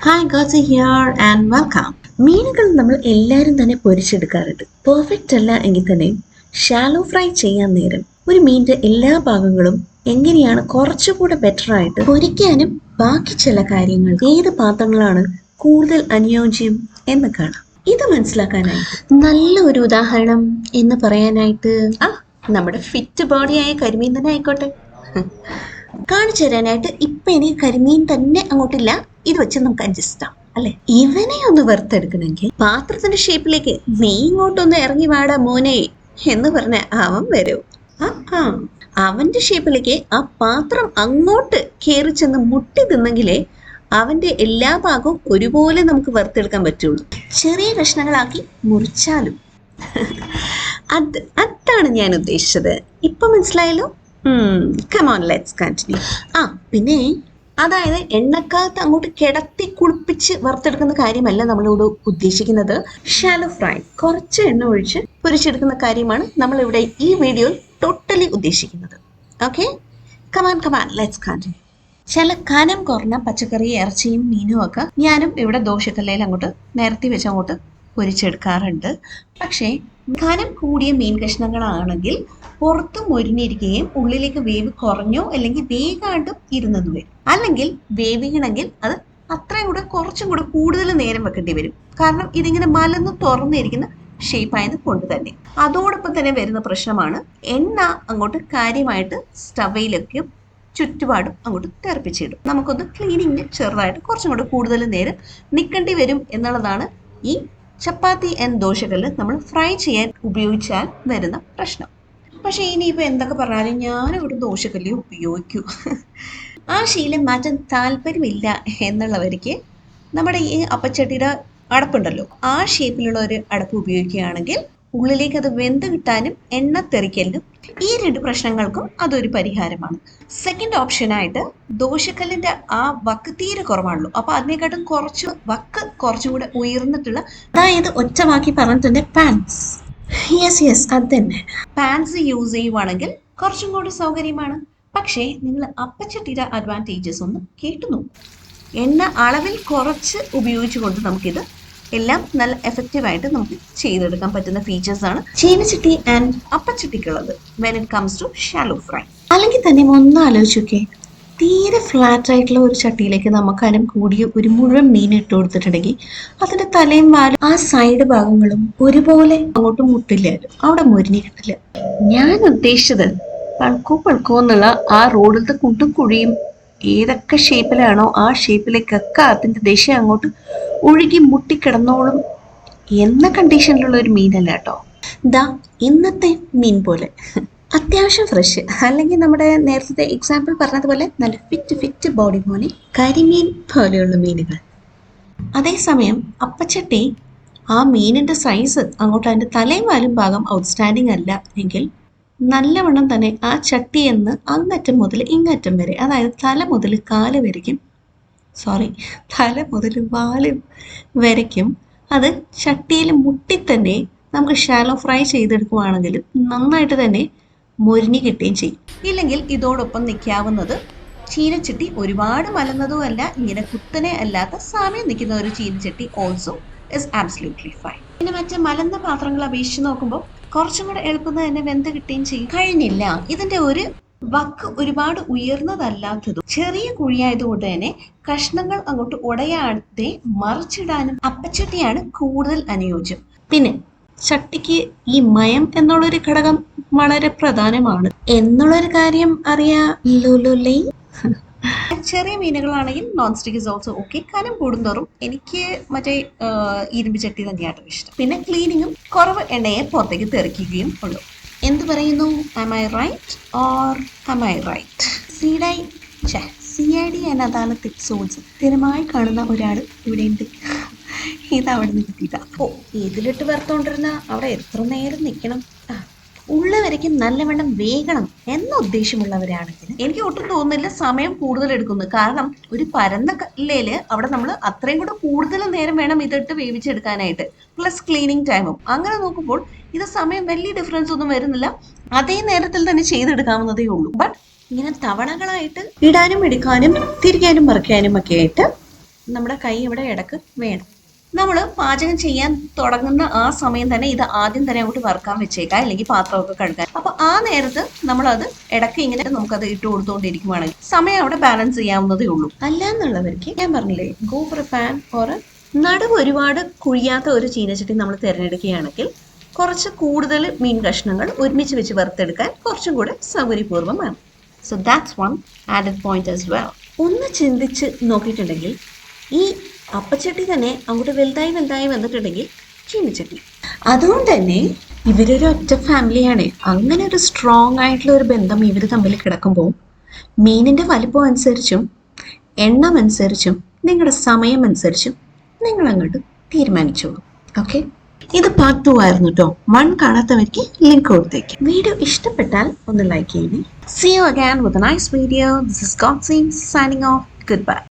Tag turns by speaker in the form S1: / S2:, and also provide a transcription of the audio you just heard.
S1: Hi Gosi here and welcome. മീനുകൾ നമ്മൾ എല്ലാവരും തന്നെ പൊരിച്ചെടുക്കാറുണ്ട്. പെർഫെക്റ്റ് അല്ല എങ്കിൽ തന്നെ ഷാലോ ഫ്രൈ ചെയ്യാൻ നേരം ഒരു മീനിന്റെ എല്ലാ ഭാഗങ്ങളും എങ്ങനെയാണ് കുറച്ചുകൂടെ ബെറ്റർ ആയിട്ട് പൊരിക്കാനും ബാക്കി ചില കാര്യങ്ങൾ ഏത് പാത്രങ്ങളാണ് കൂടുതൽ അനുയോജ്യം എന്ന് കാണാം. ഇത് മനസ്സിലാക്കാനായിട്ട് നല്ല ഒരു ഉദാഹരണം എന്ന് പറയാനായിട്ട് നമ്മുടെ ഫിറ്റ് ബോഡിയായ കരിമീൻ തന്നെ ആയിക്കോട്ടെ. കാണിച്ചു തരാനായിട്ട് ഇപ്പൊ എനിക്ക് കരിമീൻ തന്നെ അങ്ങോട്ടില്ല, ഇത് വെച്ച് നമുക്ക് അഡ്ജസ്റ്റ് ആവും അല്ലെ. ഇവനെ ഒന്ന് വറുത്തെടുക്കണമെങ്കിൽ പാത്രത്തിന്റെ ഷേപ്പിലേക്ക് നീ ഇങ്ങോട്ടൊന്ന് ഇറങ്ങി വാടാ മോനെ എന്ന് പറഞ്ഞ അവൻ വരും. അവന്റെ ഷേപ്പിലേക്ക് ആ പാത്രം അങ്ങോട്ട് കയറി ചെന്ന് മുട്ടി തിന്നെങ്കിലേ അവന്റെ എല്ലാ ഭാഗവും ഒരുപോലെ നമുക്ക് വറുത്തെടുക്കാൻ പറ്റുള്ളൂ. ചെറിയ കഷ്ണങ്ങളാക്കി മുറിച്ചാലും അതാണ് ഞാൻ ഉദ്ദേശിച്ചത്. ഇപ്പൊ മനസ്സിലായല്ലോ? come on, let's continue. പിന്നെ അതായത് എണ്ണക്കകത്ത് അങ്ങോട്ട് കിടത്തി കുളിപ്പിച്ച് വറുത്തെടുക്കുന്ന കാര്യമല്ല നമ്മളിവിടെ ഉദ്ദേശിക്കുന്നത്. ഷാലോ ഫ്രൈ, കുറച്ച് എണ്ണ ഒഴിച്ച് പൊരിച്ചെടുക്കുന്ന കാര്യമാണ് നമ്മളിവിടെ ഈ വീഡിയോയിൽ ടോട്ടലി ഉദ്ദേശിക്കുന്നത്. Okay, come on, let's continue. ചില കനം കുറഞ്ഞ പച്ചക്കറി, ഇറച്ചിയും മീനും ഒക്കെ ഞാനും ഇവിടെ ദോശക്കല്ലയിൽ അങ്ങോട്ട് നിരത്തി വെച്ച് അങ്ങോട്ട് പൊരിച്ചെടുക്കാറുണ്ട്. പക്ഷേ കനം കൂടിയ മീൻ കഷ്ണങ്ങളാണെങ്കിൽ പുറത്ത് മൊരിഞ്ഞിരിക്കുകയും ഉള്ളിലേക്ക് വേവ് കുറഞ്ഞോ അല്ലെങ്കിൽ വേഗാണ്ടും ഇരുന്നത് വരും. അല്ലെങ്കിൽ വേവിക്കണമെങ്കിൽ അത് അത്രയും കൂടെ കുറച്ചും കൂടെ കൂടുതൽ നേരം വെക്കേണ്ടി വരും. കാരണം ഇതിങ്ങനെ മലന്ന് തുറന്നിരിക്കുന്ന ഷേപ്പായത് കൊണ്ട് തന്നെ. അതോടൊപ്പം തന്നെ വരുന്ന പ്രശ്നമാണ് എണ്ണ അങ്ങോട്ട് കാര്യമായിട്ട് സ്റ്റവയിലേക്ക് ചുറ്റുപാടും അങ്ങോട്ട് തെറിപ്പിച്ചിടും. നമുക്കൊന്ന് ക്ലീനിങ്ങിന് ചെറുതായിട്ട് കുറച്ചും കൂടെ കൂടുതൽ നേരം നിൽക്കേണ്ടി വരും എന്നുള്ളതാണ് ഈ ചപ്പാത്തി ആൻഡ് ദോശക്കല്ല് നമ്മൾ ഫ്രൈ ചെയ്യാൻ ഉപയോഗിച്ചാൽ വരുന്ന പ്രശ്നം. പക്ഷെ ഇനിയിപ്പോൾ എന്തൊക്കെ പറഞ്ഞാലും ഞാനിവിടെ ദോശക്കല്ല് ഉപയോഗിക്കൂ. ആ ശീലം മാറ്റാൻ താല്പര്യമില്ല എന്നുള്ളവർക്ക് നമ്മുടെ ഈ അപ്പച്ചട്ടിയുടെ അടപ്പുണ്ടല്ലോ, ആ ഷേപ്പിലുള്ള ഒരു അടപ്പ് ഉപയോഗിക്കുകയാണെങ്കിൽ ഉള്ളിലേക്ക് അത് വെന്ത് കിട്ടാനും എണ്ണ തെറിക്കലിനും ഈ രണ്ട് പ്രശ്നങ്ങൾക്കും അതൊരു പരിഹാരമാണ്. സെക്കൻഡ് ഓപ്ഷനായിട്ട് ദോശക്കല്ലിന്റെ ആ വക്ക് തീരെ കുറവാണല്ലോ, അപ്പൊ അതിനെക്കാട്ടും കുറച്ച് വക്ക് കുറച്ചും കൂടെ ഉയർന്നിട്ടുള്ള, അതായത് ഒറ്റവാക്കി പറഞ്ഞിട്ടുണ്ട് പാൻസ്. യെസ് അത് തന്നെ. പാൻസ് യൂസ് ചെയ്യുവാണെങ്കിൽ കുറച്ചും കൂടി സൗകര്യമാണ്. പക്ഷേ നിങ്ങൾ അപ്പച്ചട്ടിയുടെ അഡ്വാൻറ്റേജസ് ഒന്ന് കേട്ടു നോക്കും. എണ്ണ അളവിൽ കുറച്ച് ഉപയോഗിച്ചുകൊണ്ട് നമുക്കിത് എല്ലാം നല്ല എഫക്റ്റീവായിട്ട് നമുക്ക് ചെയ്തെടുക്കാൻ പറ്റുന്ന ഫീച്ചേഴ്സാണ് ചീനച്ചട്ടി ആൻഡ് അപ്പച്ചട്ടിക്കുള്ളത് when it comes to shallow fry. അല്ലെങ്കിൽ തന്നെ ഒന്ന് ആലോചിച്ചൊക്കെ, തീരെ ഫ്ലാറ്റ് ആയിട്ടുള്ള ഒരു ചട്ടിയിലേക്ക് നമുക്ക് കനം കൂടിയ ഒരു മുഴുവൻ മീൻ ഇട്ട് കൊടുത്തിട്ടുണ്ടെങ്കിൽ അതിന്റെ തലയും വാലും ആ സൈഡ് ഭാഗങ്ങളും ഒരുപോലെ അങ്ങോട്ട് മുട്ടില്ല, അവിടെ മൊരിഞ്ഞ് കിട്ടില്ല. ഞാൻ ഉദ്ദേശിച്ചത് പൾക്കോ എന്നുള്ള ആ റോഡിലത്തെ കുണ്ടും കുഴിയും ഏതൊക്കെ ഷേപ്പിലാണോ ആ ഷേപ്പിലേക്കൊക്കെ അതിന്റെ ദിശ അങ്ങോട്ട് ഒഴുകി മുട്ടിക്കിടന്നോളും എന്ന കണ്ടീഷനിലുള്ള ഒരു മീനല്ല കേട്ടോ. ഇന്നത്തെ മീൻ പോലെ അത്യാവശ്യം ഫ്രഷ്, അല്ലെങ്കിൽ നമ്മുടെ നേരത്തെ എക്സാമ്പിൾ പറഞ്ഞതുപോലെ നല്ല ഫിറ്റ് ബോഡി പോലെ കരിമീൻ പോലെയുള്ള മീനുകൾ. അതേസമയം അപ്പച്ചട്ടി ആ മീനിന്റെ സൈസ് അങ്ങോട്ട് അതിന്റെ തലയും വാലും ഭാഗം ഔട്ട്സ്റ്റാൻഡിങ് അല്ല എങ്കിൽ നല്ലവണ്ണം തന്നെ ആ ചട്ടിയെന്ന് അങ്ങറ്റം മുതൽ ഇങ്ങറ്റം വരെ, അതായത് തല മുതൽ കാല് വരയ്ക്കും, തല മുതൽ വാല് വരയ്ക്കും അത് ചട്ടിയിൽ മുട്ടി തന്നെ നമുക്ക് ഷാലോ ഫ്രൈ ചെയ്തെടുക്കുവാണെങ്കിൽ നന്നായിട്ട് തന്നെ മൊരിഞ്ഞ് കിട്ടുകയും ചെയ്യും. ഇല്ലെങ്കിൽ ഇതോടൊപ്പം നിൽക്കാവുന്നത് ചീനച്ചട്ടി ഒരുപാട് മലന്നതും അല്ല, ഇങ്ങനെ കുത്തനെ അല്ലാത്ത സമയം നിൽക്കുന്ന ഒരു ചീനച്ചട്ടി ഓൾസോ ഇസ് ആബ്സല്യൂട്ട്ലി ഫൈൻ. പിന്നെ മറ്റേ മലന്ന പാത്രങ്ങൾ അപേക്ഷിച്ച് നോക്കുമ്പോൾ കുറച്ചും കൂടെ എളുപ്പം തന്നെ വെന്ത് കിട്ടുകയും ചെയ്യും. കഴിഞ്ഞില്ല, ഇതിന്റെ ഒരു വക്ക് ഒരുപാട് ഉയർന്നതല്ലാത്തതും ചെറിയ കുഴിയായതുകൊണ്ട് തന്നെ കഷ്ണങ്ങൾ അങ്ങോട്ട് ഉടയാതെ മറിച്ചിടാനും അപ്പച്ചട്ടിയാണ് കൂടുതൽ അനുയോജ്യം. പിന്നെ ചട്ടിക്ക് ഈ മയം എന്നുള്ളൊരു ഘടകം വളരെ പ്രധാനമാണ് എന്നുള്ളൊരു കാര്യം അറിയാലോ. ചെറിയ മീനുകളാണെങ്കിൽ non stick is also okay. കനം കൂടുന്തോറും എനിക്ക് മറ്റേ ഇരുമ്പ് ചട്ടി തന്നെയാണ് ഇഷ്ടം. പിന്നെ ക്ലീനിങ്ങും കുറവ് എണ്ണയെ പുറത്തേക്ക് തെറിക്കുകയും ഉള്ളൂ. എന്ത് പറയുന്നു? am I right or am I right? CID എന്ന അദാലത്ത് സോൾസ് സ്ഥിരമായി കാണുന്ന ഒരാൾ ഇവിടെ ഉണ്ട്. ഇത് അവിടെ നിന്ന് കിട്ടിയിട്ടാ. ഇതിലിട്ട് വറുത്തോണ്ടിരുന്ന അവിടെ എത്ര നേരം നിൽക്കണം? ഉള്ളവരേക്കും നല്ലവണ്ണം വേഗണം എന്ന ഉദ്ദേശമുള്ളവരാണെങ്കിൽ എനിക്ക് ഒട്ടും തോന്നുന്നില്ല സമയം കൂടുതൽ എടുക്കുന്നു. കാരണം ഒരു പരന്ന കല്ലേല് അവിടെ നമ്മൾ അത്രയും കൂടെ കൂടുതൽ നേരം വേണം ഇതിട്ട് വേവിച്ചെടുക്കാനായിട്ട്, പ്ലസ് ക്ലീനിങ് ടൈമും. അങ്ങനെ നോക്കുമ്പോൾ ഇത് സമയം വലിയ ഡിഫറൻസ് ഒന്നും വരുന്നില്ല, അതേ നേരത്തിൽ തന്നെ ചെയ്തെടുക്കാവുന്നതേ ഉള്ളൂ. ബട്ട് ഇങ്ങനെ തവണകളായിട്ട് ഇടാനും എടുക്കാനും തിരിക്കാനും മറിക്കാനും ഒക്കെ ആയിട്ട് നമ്മുടെ കൈ ഇവിടെ ഇടക്ക് വേണം. നമ്മൾ പാചകം ചെയ്യാൻ തുടങ്ങുന്ന ആ സമയം തന്നെ ഇത് ആദ്യം തന്നെ അങ്ങോട്ട് വറുക്കാൻ വെച്ചേക്കാം, അല്ലെങ്കിൽ പാത്രമൊക്കെ കഴുകാൻ. അപ്പൊ ആ നേരത്ത് നമ്മളത് ഇടയ്ക്ക് ഇങ്ങനെ നമുക്കത് ഇട്ട് കൊടുത്തുകൊണ്ടിരിക്കുവാണെങ്കിൽ സമയം അവിടെ ബാലൻസ് ചെയ്യാവുന്നതേ ഉള്ളൂ. അല്ല എന്നുള്ളവർക്ക് ഞാൻ പറഞ്ഞില്ലേ, go for a pan or നടുവ് ഒരുപാട് കുഴിയാത്ത ഒരു ചീനച്ചട്ടി നമ്മൾ തിരഞ്ഞെടുക്കുകയാണെങ്കിൽ കുറച്ച് കൂടുതൽ മീൻ കഷ്ണങ്ങൾ ഒരുമിച്ച് വെച്ച് വറുത്തെടുക്കാൻ കുറച്ചും കൂടെ സൗകര്യപൂർവ്വമാണ്. So that's one added point as well. ഒന്ന് ചിന്തിച്ച് നോക്കിയിട്ടുണ്ടെങ്കിൽ ഈ അപ്പച്ചട്ടി തന്നെ അങ്ങോട്ട് വലുതായി വന്നിട്ടുണ്ടെങ്കിൽ ചീനച്ചട്ടി. അതുകൊണ്ട് തന്നെ ഇവരൊരു ഒറ്റ ഫാമിലിയാണ്. അങ്ങനെ ഒരു സ്ട്രോങ് ആയിട്ടുള്ള ഒരു ബന്ധം ഇവർ തമ്മിൽ കിടക്കുമ്പോൾ മീനിൻ്റെ വലിപ്പം അനുസരിച്ചും എണ്ണം അനുസരിച്ചും നിങ്ങളുടെ സമയം അനുസരിച്ചും നിങ്ങൾ അങ്ങോട്ട് തീരുമാനിച്ചോളൂ. ഓക്കെ, ഇത് പാർട്ട് 2 ആയിരുന്നു കേട്ടോ. 1 കാണാത്തവർക്ക് ലിങ്ക് കൊടുത്തേക്ക്. വീഡിയോ ഇഷ്ടപ്പെട്ടാൽ ഒന്ന് ലൈക്ക് ചെയ്യണേ. See you again with a nice video. This is Godseem signing off. Goodbye.